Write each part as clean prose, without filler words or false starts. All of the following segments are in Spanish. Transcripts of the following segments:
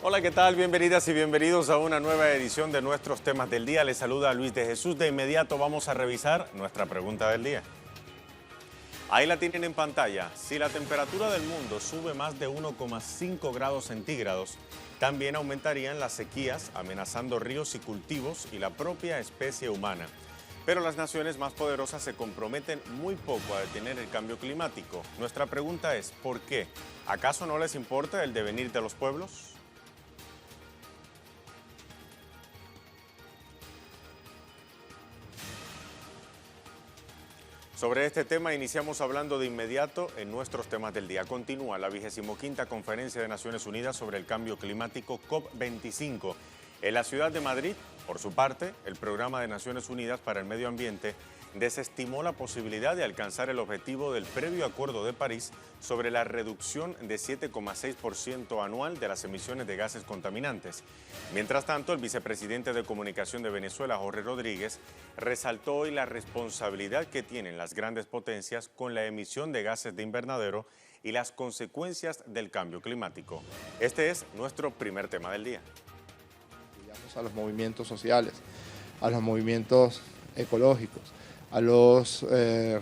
Hola, ¿qué tal? Bienvenidas y bienvenidos a una nueva edición de nuestros temas del día. Les saluda Luis de Jesús. De inmediato vamos a revisar nuestra pregunta del día. Ahí la tienen en pantalla. Si la temperatura del mundo sube más de 1,5 grados centígrados, también aumentarían las sequías, amenazando ríos y cultivos y la propia especie humana. Pero las naciones más poderosas se comprometen muy poco a detener el cambio climático. Nuestra pregunta es, ¿por qué? ¿Acaso no les importa el devenir de los pueblos? Sobre este tema iniciamos hablando de inmediato en nuestros temas del día. Continúa la 25ª Conferencia de Naciones Unidas sobre el Cambio Climático COP25. En la ciudad de Madrid, por su parte, el Programa de Naciones Unidas para el Medio Ambiente desestimó la posibilidad de alcanzar el objetivo del previo Acuerdo de París sobre la reducción de 7,6% anual de las emisiones de gases contaminantes. Mientras tanto, el vicepresidente de Comunicación de Venezuela, Jorge Rodríguez, resaltó hoy la responsabilidad que tienen las grandes potencias con la emisión de gases de invernadero y las consecuencias del cambio climático. Este es nuestro primer tema del día. A los movimientos sociales, a los movimientos ecológicos, a los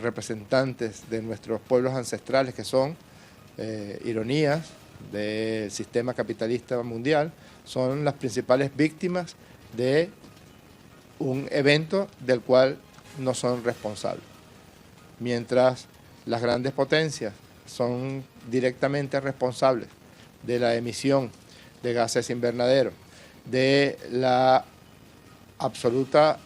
representantes de nuestros pueblos ancestrales, que son ironías del sistema capitalista mundial, son las principales víctimas de un evento del cual no son responsables. Mientras las grandes potencias son directamente responsables de la emisión de gases invernaderos, de la absoluta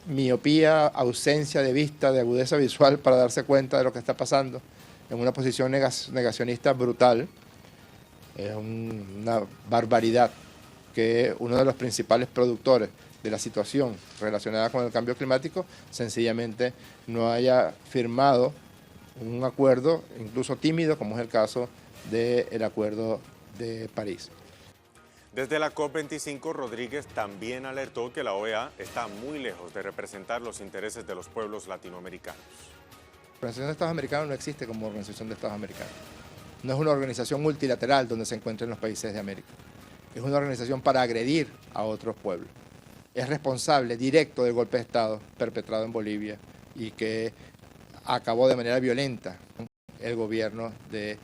miopía, ausencia de vista, de agudeza visual para darse cuenta de lo que está pasando, en una posición negacionista brutal. Es una barbaridad que uno de los principales productores de la situación relacionada con el cambio climático sencillamente no haya firmado un acuerdo, incluso tímido, como es el caso del Acuerdo de París. Desde la COP25, Rodríguez también alertó que la OEA está muy lejos de representar los intereses de los pueblos latinoamericanos. La Organización de Estados Americanos no existe como Organización de Estados Americanos. No es una organización multilateral donde se encuentren los países de América. Es una organización para agredir a otros pueblos. Es responsable directo del golpe de Estado perpetrado en Bolivia y que acabó de manera violenta el gobierno de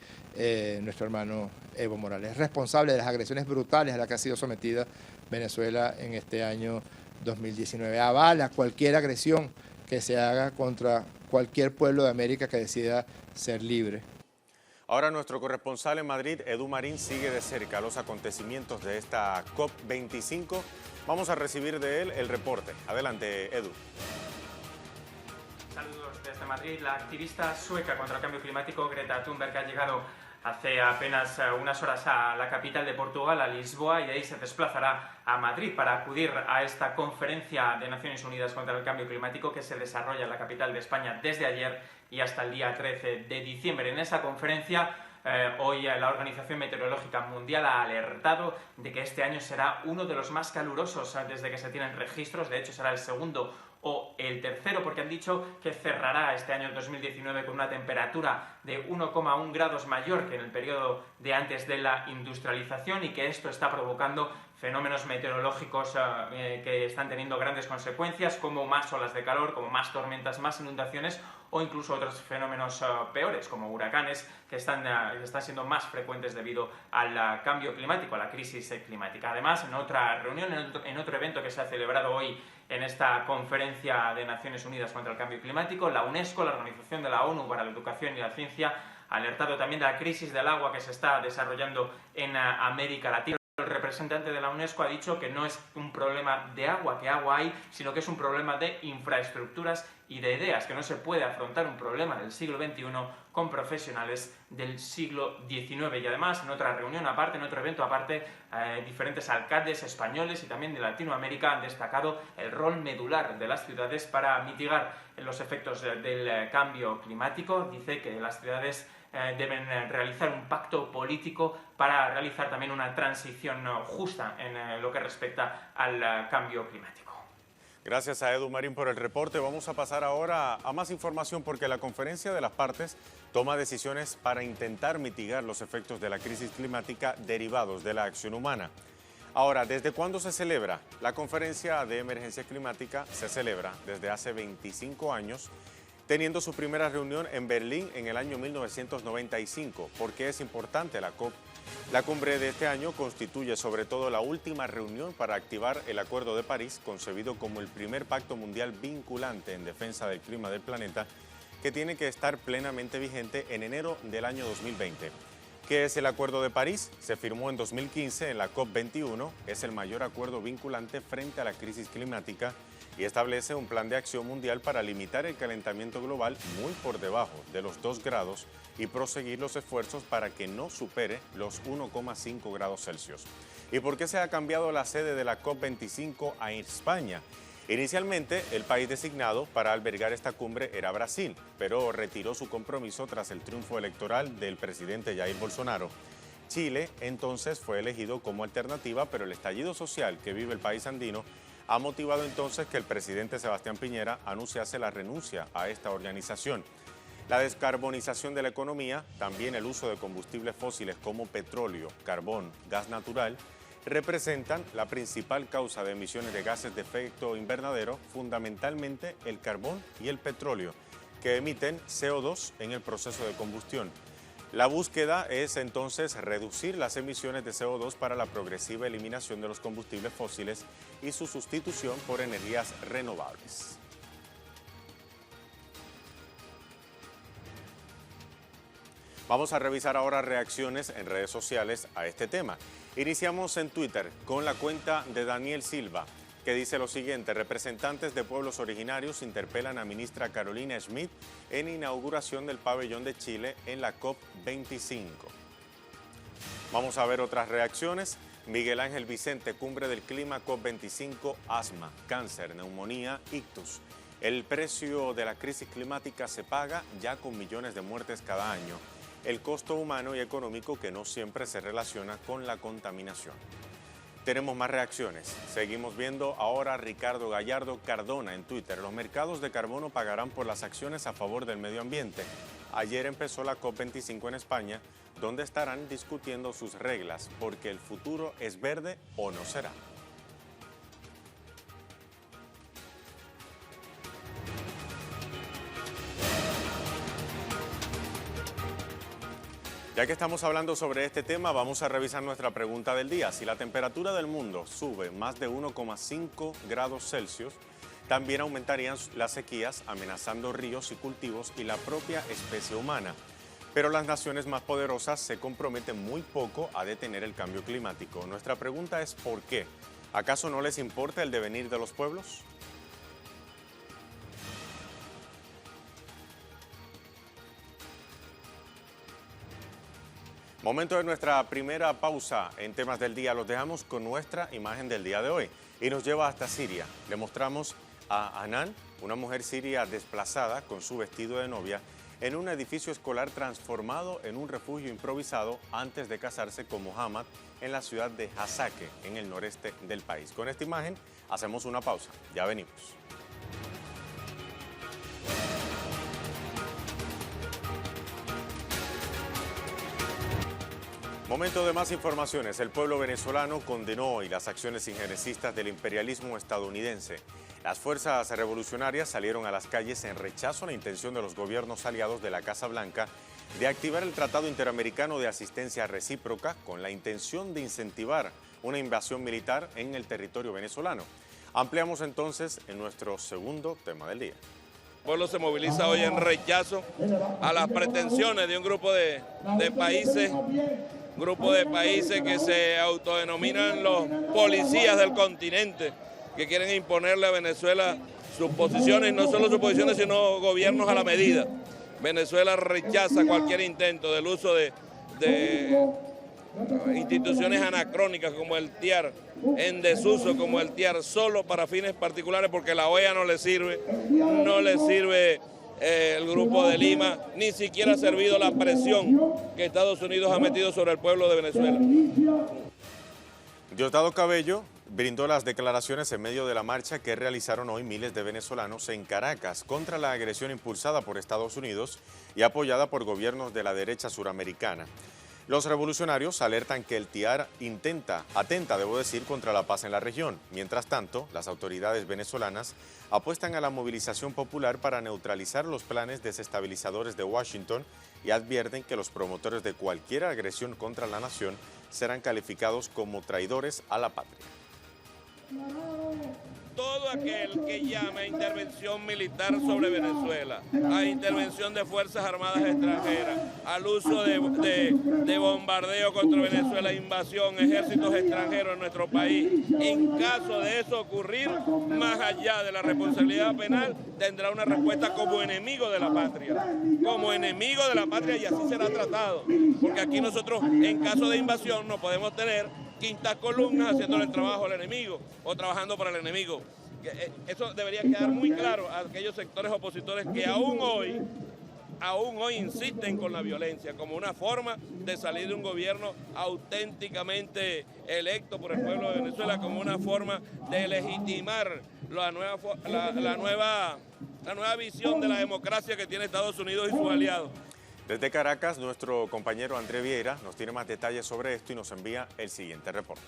nuestro hermano Evo Morales. Es responsable de las agresiones brutales a las que ha sido sometida Venezuela en este año 2019. Avala cualquier agresión que se haga contra cualquier pueblo de América que decida ser libre. Ahora nuestro corresponsal en Madrid, Edu Marín, sigue de cerca los acontecimientos de esta COP25. Vamos a recibir de él el reporte. Adelante, Edu. Saludos desde Madrid. La activista sueca contra el cambio climático, Greta Thunberg, ha llegado hace apenas unas horas a la capital de Portugal, a Lisboa, y de ahí se desplazará a Madrid para acudir a esta conferencia de Naciones Unidas contra el cambio climático que se desarrolla en la capital de España desde ayer y hasta el día 13 de diciembre. En esa conferencia, hoy la Organización Meteorológica Mundial ha alertado de que este año será uno de los más calurosos desde que se tienen registros. De hecho, será el segundo o el tercero, porque han dicho que cerrará este año 2019 con una temperatura de 1,1 grados mayor que en el periodo de antes de la industrialización, y que esto está provocando fenómenos meteorológicos que están teniendo grandes consecuencias, como más olas de calor, como más tormentas, más inundaciones, o incluso otros fenómenos peores, como huracanes, que están siendo más frecuentes debido al cambio climático, a la crisis climática. Además, en otra reunión, en otro evento que se ha celebrado hoy en esta conferencia de Naciones Unidas contra el cambio climático, la UNESCO, la Organización de la ONU para la Educación y la Ciencia, ha alertado también de la crisis del agua que se está desarrollando en América Latina. El representante de la UNESCO ha dicho que no es un problema de agua, que agua hay, sino que es un problema de infraestructuras y de ideas, que no se puede afrontar un problema del siglo XXI con profesionales del siglo XIX. Y además, en otra reunión aparte, en otro evento aparte, diferentes alcaldes españoles y también de Latinoamérica han destacado el rol medular de las ciudades para mitigar los efectos del cambio climático. Dice que las ciudades deben realizar un pacto político para realizar también una transición justa en lo que respecta al cambio climático. Gracias a Edu Marín por el reporte. Vamos a pasar ahora a más información porque la Conferencia de las Partes toma decisiones para intentar mitigar los efectos de la crisis climática derivados de la acción humana. Ahora, ¿desde cuándo se celebra? La Conferencia de Emergencia Climática se celebra desde hace 25 años, teniendo su primera reunión en Berlín en el año 1995. ¿Por qué es importante la COP? La cumbre de este año constituye sobre todo la última reunión para activar el Acuerdo de París, concebido como el primer pacto mundial vinculante en defensa del clima del planeta, que tiene que estar plenamente vigente en enero del año 2020. ¿Qué es el Acuerdo de París? Se firmó en 2015 en la COP21, es el mayor acuerdo vinculante frente a la crisis climática y establece un plan de acción mundial para limitar el calentamiento global muy por debajo de los 2 grados y proseguir los esfuerzos para que no supere los 1,5 grados Celsius. ¿Y por qué se ha cambiado la sede de la COP25 a España? Inicialmente, el país designado para albergar esta cumbre era Brasil, pero retiró su compromiso tras el triunfo electoral del presidente Jair Bolsonaro. Chile, entonces, fue elegido como alternativa, pero el estallido social que vive el país andino ha motivado entonces que el presidente Sebastián Piñera anunciase la renuncia a esta organización. La descarbonización de la economía, también el uso de combustibles fósiles como petróleo, carbón, gas natural, representan la principal causa de emisiones de gases de efecto invernadero, fundamentalmente el carbón y el petróleo, que emiten CO2 en el proceso de combustión. La búsqueda es entonces reducir las emisiones de CO2 para la progresiva eliminación de los combustibles fósiles y su sustitución por energías renovables. Vamos a revisar ahora reacciones en redes sociales a este tema. Iniciamos en Twitter con la cuenta de Daniel Silva, que dice lo siguiente: representantes de pueblos originarios interpelan a ministra Carolina Schmidt en inauguración del pabellón de Chile en la COP25. Vamos a ver otras reacciones. Miguel Ángel Vicente, cumbre del clima COP25, asma, cáncer, neumonía, ictus. El precio de la crisis climática se paga ya con millones de muertes cada año. El costo humano y económico que no siempre se relaciona con la contaminación. Tenemos más reacciones. Seguimos viendo ahora a Ricardo Gallardo Cardona en Twitter. Los mercados de carbono pagarán por las acciones a favor del medio ambiente. Ayer empezó la COP25 en España, donde estarán discutiendo sus reglas, porque el futuro es verde o no será. Ya que estamos hablando sobre este tema, vamos a revisar nuestra pregunta del día. Si la temperatura del mundo sube más de 1,5 grados Celsius, también aumentarían las sequías, amenazando ríos y cultivos y la propia especie humana. Pero las naciones más poderosas se comprometen muy poco a detener el cambio climático. Nuestra pregunta es ¿por qué? ¿Acaso no les importa el devenir de los pueblos? Momento de nuestra primera pausa en temas del día. Los dejamos con nuestra imagen del día de hoy y nos lleva hasta Siria. Le mostramos a Anan, una mujer siria desplazada con su vestido de novia en un edificio escolar transformado en un refugio improvisado antes de casarse con Mohammad en la ciudad de Hasake, en el noreste del país. Con esta imagen hacemos una pausa. Ya venimos. Momento de más informaciones. El pueblo venezolano condenó hoy las acciones injerencistas del imperialismo estadounidense. Las fuerzas revolucionarias salieron a las calles en rechazo a la intención de los gobiernos aliados de la Casa Blanca de activar el Tratado Interamericano de Asistencia Recíproca con la intención de incentivar una invasión militar en el territorio venezolano. Ampliamos entonces en nuestro segundo tema del día. El pueblo se moviliza hoy en rechazo a las pretensiones de un grupo de países que se autodenominan los policías del continente, que quieren imponerle a Venezuela sus posiciones, no solo sus posiciones, sino gobiernos a la medida. Venezuela rechaza cualquier intento del uso de instituciones anacrónicas como el TIAR, en desuso como el TIAR, solo para fines particulares, porque la OEA no le sirve el Grupo de Lima, ni siquiera ha servido la presión que Estados Unidos ha metido sobre el pueblo de Venezuela. Diosdado Cabello brindó las declaraciones en medio de la marcha que realizaron hoy miles de venezolanos en Caracas contra la agresión impulsada por Estados Unidos y apoyada por gobiernos de la derecha suramericana. Los revolucionarios alertan que el TIAR atenta, contra la paz en la región. Mientras tanto, las autoridades venezolanas apuestan a la movilización popular para neutralizar los planes desestabilizadores de Washington y advierten que los promotores de cualquier agresión contra la nación serán calificados como traidores a la patria. Todo aquel que llame a intervención militar sobre Venezuela, a intervención de Fuerzas Armadas extranjeras, al uso de bombardeo contra Venezuela, invasión, ejércitos extranjeros en nuestro país, en caso de eso ocurrir, más allá de la responsabilidad penal, tendrá una respuesta como enemigo de la patria. Como enemigo de la patria, y así será tratado. Porque aquí nosotros, en caso de invasión, no podemos tener quintas columnas haciéndole el trabajo al enemigo o trabajando para el enemigo. Eso debería quedar muy claro a aquellos sectores opositores que aún hoy insisten con la violencia como una forma de salir de un gobierno auténticamente electo por el pueblo de Venezuela, como una forma de legitimar la nueva visión de la democracia que tiene Estados Unidos y sus aliados. Desde Caracas, nuestro compañero André Vieira nos tiene más detalles sobre esto y nos envía el siguiente reporte.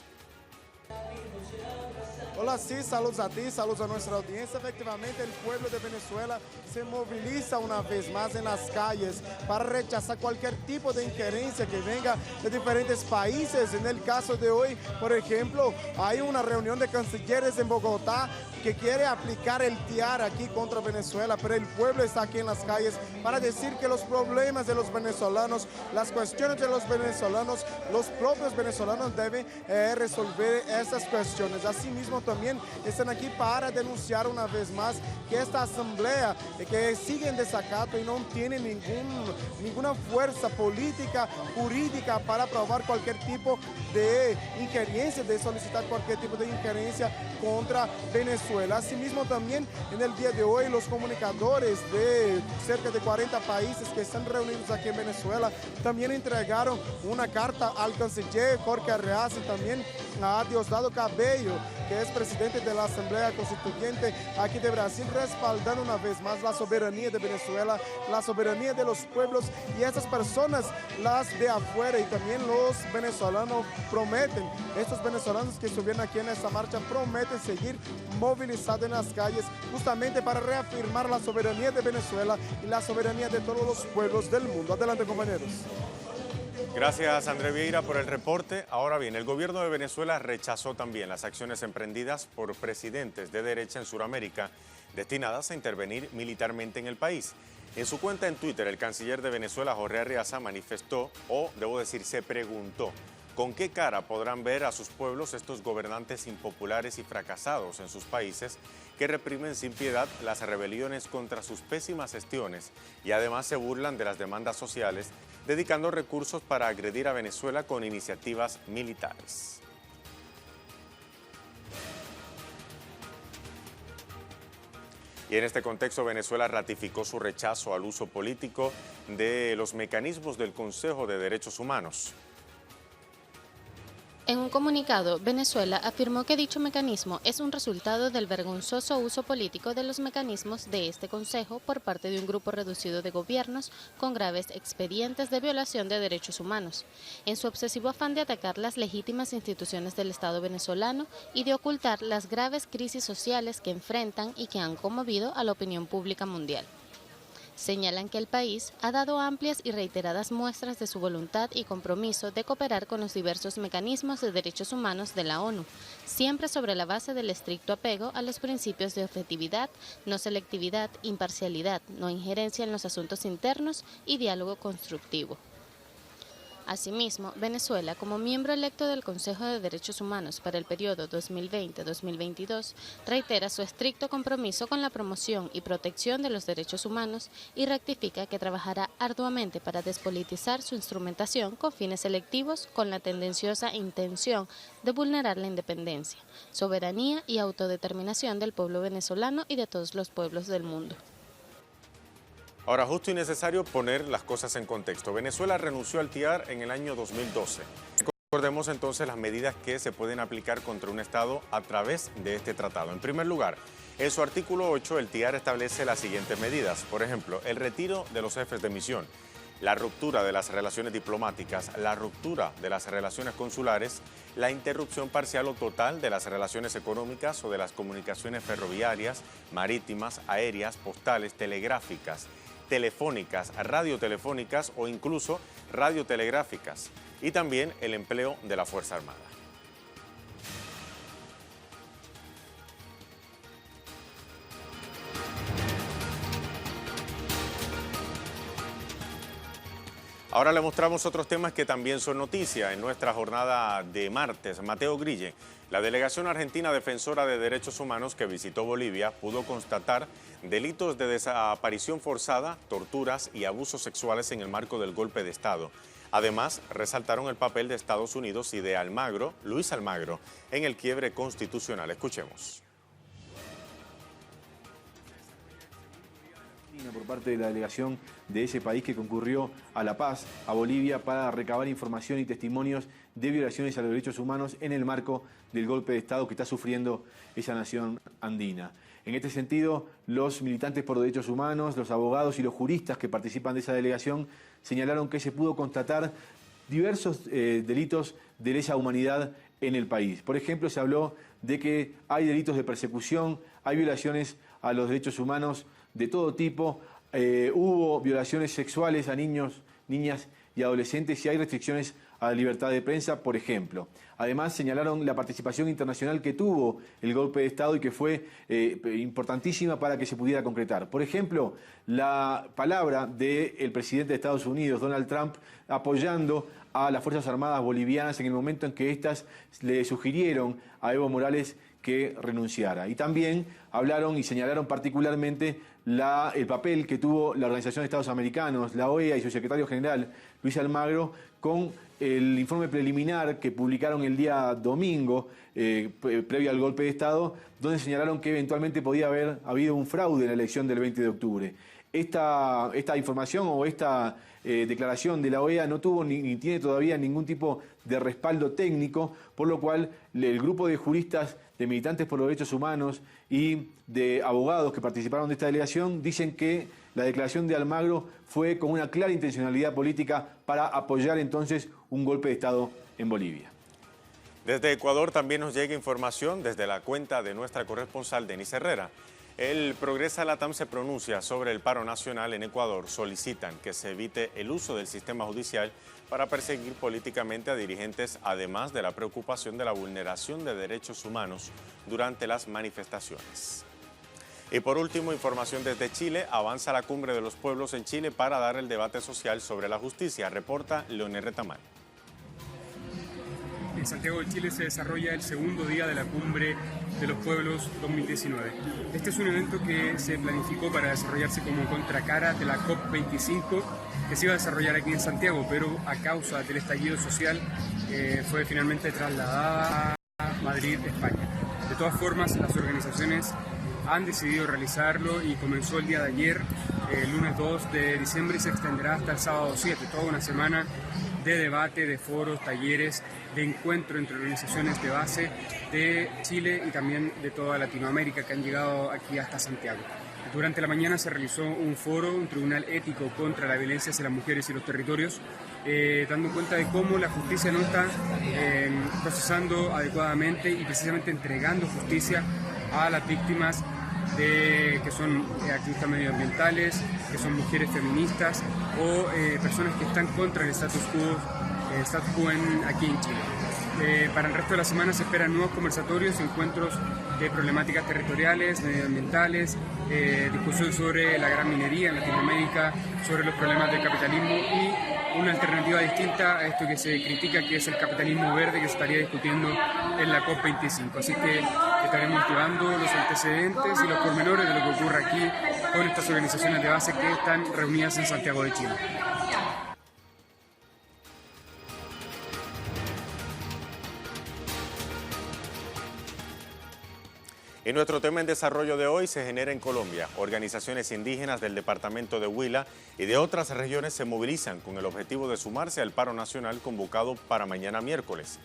Hola, sí, saludos a ti, saludos a nuestra audiencia. Efectivamente, el pueblo de Venezuela se moviliza una vez más en las calles para rechazar cualquier tipo de injerencia que venga de diferentes países. En el caso de hoy, por ejemplo, hay una reunión de cancilleres en Bogotá que quiere aplicar el TIAR aquí contra Venezuela, pero el pueblo está aquí en las calles para decir que los problemas de los venezolanos, las cuestiones de los venezolanos, los propios venezolanos deben resolver esas cuestiones. Asimismo, también están aquí para denunciar una vez más que esta asamblea que sigue en desacato y no tiene ninguna fuerza política, jurídica para aprobar cualquier tipo de injerencia, de solicitar cualquier tipo de injerencia contra Venezuela. Asimismo, también en el día de hoy los comunicadores de cerca de 40 países que están reunidos aquí en Venezuela también entregaron una carta al canciller Jorge Arreaza y también a Diosdado Cabello, que es presidente de la Asamblea Constituyente aquí de Brasil, respaldando una vez más la soberanía de Venezuela, la soberanía de los pueblos, y esas personas, las de afuera y también los venezolanos prometen, estos venezolanos que estuvieron aquí en esta marcha prometen seguir movilizados en las calles justamente para reafirmar la soberanía de Venezuela y la soberanía de todos los pueblos del mundo. Adelante, compañeros. Gracias, André Vieira, por el reporte. Ahora bien, el gobierno de Venezuela rechazó también las acciones emprendidas por presidentes de derecha en Sudamérica destinadas a intervenir militarmente en el país. En su cuenta en Twitter, el canciller de Venezuela, Jorge Arreaza, manifestó, o debo decir, se preguntó, ¿con qué cara podrán ver a sus pueblos estos gobernantes impopulares y fracasados en sus países que reprimen sin piedad las rebeliones contra sus pésimas gestiones y además se burlan de las demandas sociales, dedicando recursos para agredir a Venezuela con iniciativas militares? Y en este contexto, Venezuela ratificó su rechazo al uso político de los mecanismos del Consejo de Derechos Humanos. En un comunicado, Venezuela afirmó que dicho mecanismo es un resultado del vergonzoso uso político de los mecanismos de este Consejo por parte de un grupo reducido de gobiernos con graves expedientes de violación de derechos humanos, en su obsesivo afán de atacar las legítimas instituciones del Estado venezolano y de ocultar las graves crisis sociales que enfrentan y que han conmovido a la opinión pública mundial. Señalan que el país ha dado amplias y reiteradas muestras de su voluntad y compromiso de cooperar con los diversos mecanismos de derechos humanos de la ONU, siempre sobre la base del estricto apego a los principios de objetividad, no selectividad, imparcialidad, no injerencia en los asuntos internos y diálogo constructivo. Asimismo, Venezuela, como miembro electo del Consejo de Derechos Humanos para el periodo 2020-2022, reitera su estricto compromiso con la promoción y protección de los derechos humanos y rectifica que trabajará arduamente para despolitizar su instrumentación con fines selectivos con la tendenciosa intención de vulnerar la independencia, soberanía y autodeterminación del pueblo venezolano y de todos los pueblos del mundo. Ahora, justo y necesario poner las cosas en contexto. Venezuela renunció al TIAR en el año 2012. Recordemos entonces las medidas que se pueden aplicar contra un Estado a través de este tratado. En primer lugar, en su artículo 8, el TIAR establece las siguientes medidas. Por ejemplo, el retiro de los jefes de misión, la ruptura de las relaciones diplomáticas, la ruptura de las relaciones consulares, la interrupción parcial o total de las relaciones económicas o de las comunicaciones ferroviarias, marítimas, aéreas, postales, telegráficas, telefónicas, radiotelefónicas o incluso radiotelegráficas, y también el empleo de la Fuerza Armada. Ahora le mostramos otros temas que también son noticia en nuestra jornada de martes. Mateo Grille, la delegación argentina defensora de derechos humanos que visitó Bolivia, pudo constatar delitos de desaparición forzada, torturas y abusos sexuales en el marco del golpe de Estado. Además, resaltaron el papel de Estados Unidos y de Almagro, Luis Almagro, en el quiebre constitucional. Escuchemos. Por parte de la delegación de ese país que concurrió a La Paz, a Bolivia, para recabar información y testimonios de violaciones a los derechos humanos en el marco del golpe de Estado que está sufriendo esa nación andina. En este sentido, los militantes por derechos humanos, los abogados y los juristas que participan de esa delegación señalaron que se pudo constatar diversos delitos de lesa humanidad en el país. Por ejemplo, se habló de que hay delitos de persecución, hay violaciones a los derechos humanos de todo tipo, hubo violaciones sexuales a niños, niñas y adolescentes y hay restricciones a la libertad de prensa, por ejemplo. Además, señalaron la participación internacional que tuvo el golpe de Estado y que fue importantísima para que se pudiera concretar. Por ejemplo, la palabra del presidente de Estados Unidos, Donald Trump, apoyando a las Fuerzas Armadas bolivianas en el momento en que éstas le sugirieron a Evo Morales que renunciara. Y también hablaron y señalaron particularmente el papel que tuvo la Organización de Estados Americanos, la OEA y su secretario general, Luis Almagro, con el informe preliminar que publicaron el día domingo, previo al golpe de Estado, donde señalaron que eventualmente podía haber habido un fraude en la elección del 20 de octubre. Esta información o esta declaración de la OEA no tuvo ni tiene todavía ningún tipo de respaldo técnico, por lo cual el grupo de juristas, de militantes por los derechos humanos y de abogados que participaron de esta delegación dicen que la declaración de Almagro fue con una clara intencionalidad política para apoyar entonces un golpe de Estado en Bolivia. Desde Ecuador también nos llega información desde la cuenta de nuestra corresponsal Denise Herrera. El Progresa Latam se pronuncia sobre el paro nacional en Ecuador. Solicitan que se evite el uso del sistema judicial para perseguir políticamente a dirigentes, además de la preocupación de la vulneración de derechos humanos durante las manifestaciones. Y por último, información desde Chile. Avanza la Cumbre de los Pueblos en Chile para dar el debate social sobre la justicia. Reporta Leonel Retamal. En Santiago de Chile se desarrolla el segundo día de la Cumbre de los Pueblos 2019. Este es un evento que se planificó para desarrollarse como contracara de la COP25 que se iba a desarrollar aquí en Santiago, pero a causa del estallido social fue finalmente trasladada a Madrid, España. De todas formas, las organizaciones han decidido realizarlo y comenzó el día de ayer, el lunes 2 de diciembre, y se extenderá hasta el sábado 7, toda una semana de debate, de foros, talleres, de encuentro entre organizaciones de base de Chile y también de toda Latinoamérica que han llegado aquí hasta Santiago. Durante la mañana se realizó un foro, un tribunal ético contra la violencia hacia las mujeres y los territorios, dando cuenta de cómo la justicia no está procesando adecuadamente y precisamente entregando justicia a las víctimas que son activistas medioambientales, que son mujeres feministas o personas que están contra el status quo aquí en Chile. Para el resto de la semana se esperan nuevos conversatorios, encuentros de problemáticas territoriales, medioambientales, discusión sobre la gran minería en Latinoamérica, sobre los problemas del capitalismo y una alternativa distinta a esto que se critica, que es el capitalismo verde, que se estaría discutiendo en la COP25. Así que estaremos activando los antecedentes y los pormenores de lo que ocurre aquí con estas organizaciones de base que están reunidas en Santiago de Chile. Y nuestro tema en desarrollo de hoy se genera en Colombia. Organizaciones indígenas del departamento de Huila y de otras regiones se movilizan con el objetivo de sumarse al paro nacional convocado para mañana miércoles.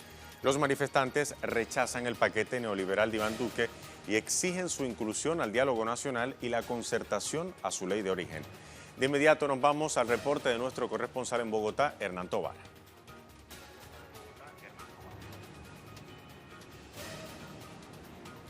Los manifestantes rechazan el paquete neoliberal de Iván Duque y exigen su inclusión al diálogo nacional y la concertación a su ley de origen. De inmediato nos vamos al reporte de nuestro corresponsal en Bogotá, Hernán Tovar.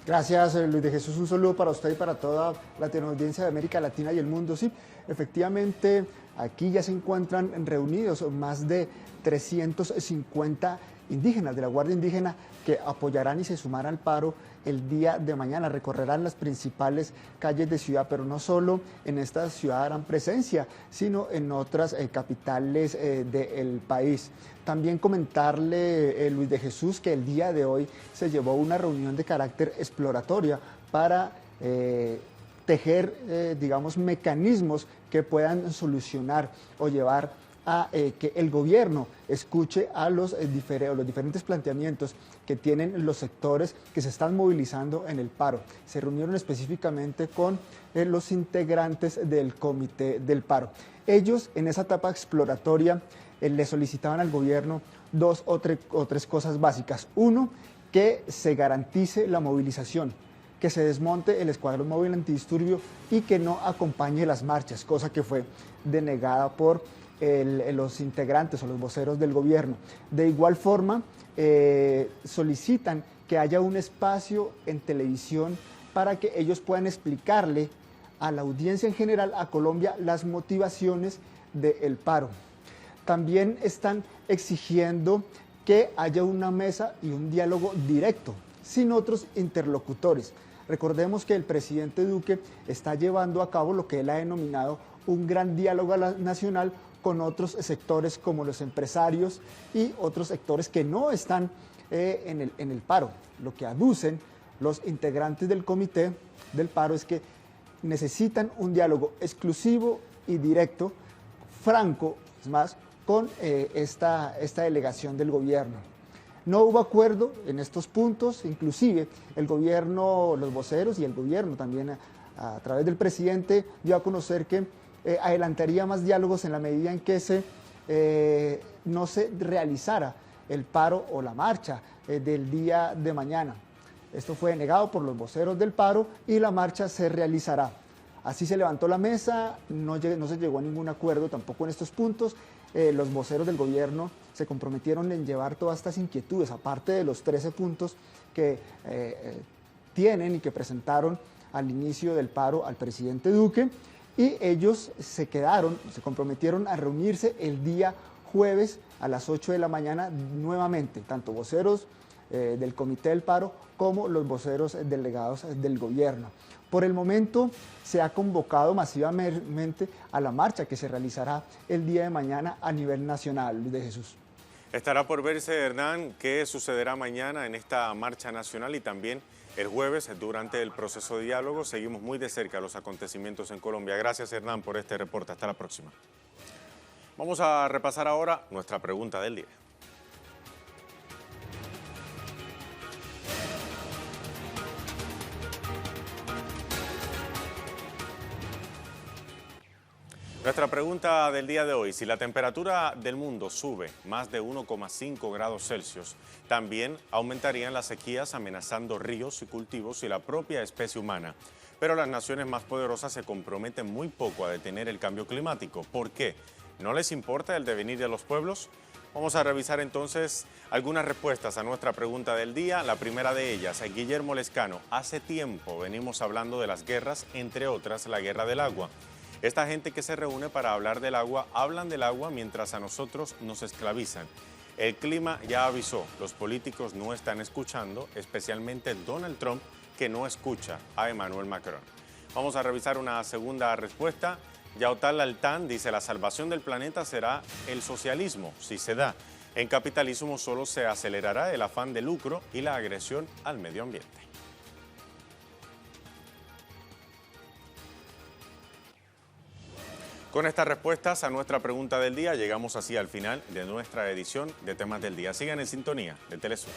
Gracias, Luis de Jesús. Un saludo para usted y para toda la teleaudiencia de América Latina y el mundo. Sí, efectivamente, aquí ya se encuentran reunidos más de 350 indígenas de la Guardia Indígena que apoyarán y se sumarán al paro el día de mañana. Recorrerán las principales calles de ciudad, pero no solo en esta ciudad harán presencia, sino en otras capitales del país. También comentarle, Luis de Jesús, que el día de hoy se llevó una reunión de carácter exploratoria para tejer, digamos, mecanismos que puedan solucionar o llevar a que el gobierno escuche a los diferentes planteamientos que tienen los sectores que se están movilizando en el paro. Se reunieron específicamente con los integrantes del comité del paro. Ellos, en esa etapa exploratoria, le solicitaban al gobierno dos o tres cosas básicas. Uno, que se garantice la movilización, que se desmonte el escuadrón móvil antidisturbio y que no acompañe las marchas, cosa que fue denegada por los integrantes o los voceros del gobierno. De igual forma, solicitan que haya un espacio en televisión para que ellos puedan explicarle a la audiencia en general, a Colombia, las motivaciones del paro. También están exigiendo que haya una mesa y un diálogo directo, sin otros interlocutores. Recordemos que el presidente Duque está llevando a cabo lo que él ha denominado un gran diálogo nacional con otros sectores como los empresarios y otros sectores que no están en el paro. Lo que aducen los integrantes del comité del paro es que necesitan un diálogo exclusivo y directo, franco, es más, con esta delegación del gobierno. No hubo acuerdo en estos puntos, inclusive el gobierno, los voceros y el gobierno también a través del presidente dio a conocer que adelantaría más diálogos en la medida en que no se realizara el paro o la marcha del día de mañana. Esto fue negado por los voceros del paro y la marcha se realizará. Así se levantó la mesa, no se llegó a ningún acuerdo tampoco en estos puntos. Los voceros del gobierno se comprometieron en llevar todas estas inquietudes, aparte de los 13 puntos que tienen y que presentaron al inicio del paro al presidente Duque, y ellos se comprometieron a reunirse el día jueves a las 8 de la mañana nuevamente, tanto voceros del comité del paro como los voceros delegados del gobierno. Por el momento se ha convocado masivamente a la marcha que se realizará el día de mañana a nivel nacional. Luis de Jesús. Estará por verse, Hernán, qué sucederá mañana en esta marcha nacional y también el jueves durante el proceso de diálogo. Seguimos muy de cerca los acontecimientos en Colombia. Gracias, Hernán, por este reporte. Hasta la próxima. Vamos a repasar ahora nuestra pregunta del día. Nuestra pregunta del día de hoy: si la temperatura del mundo sube más de 1,5 grados Celsius, también aumentarían las sequías amenazando ríos y cultivos y la propia especie humana. Pero las naciones más poderosas se comprometen muy poco a detener el cambio climático. ¿Por qué? ¿No les importa el devenir de los pueblos? Vamos a revisar entonces algunas respuestas a nuestra pregunta del día. La primera de ellas, Guillermo Lescano: hace tiempo venimos hablando de las guerras, entre otras la guerra del agua. Esta gente que se reúne para hablar del agua, hablan del agua mientras a nosotros nos esclavizan. El clima ya avisó, los políticos no están escuchando, especialmente Donald Trump, que no escucha a Emmanuel Macron. Vamos a revisar una segunda respuesta. Yautal Altán dice: la salvación del planeta será el socialismo, si se da. En capitalismo solo se acelerará el afán de lucro y la agresión al medio ambiente. Con estas respuestas a nuestra pregunta del día, llegamos así al final de nuestra edición de Temas del Día. Sigan en sintonía de Telesur.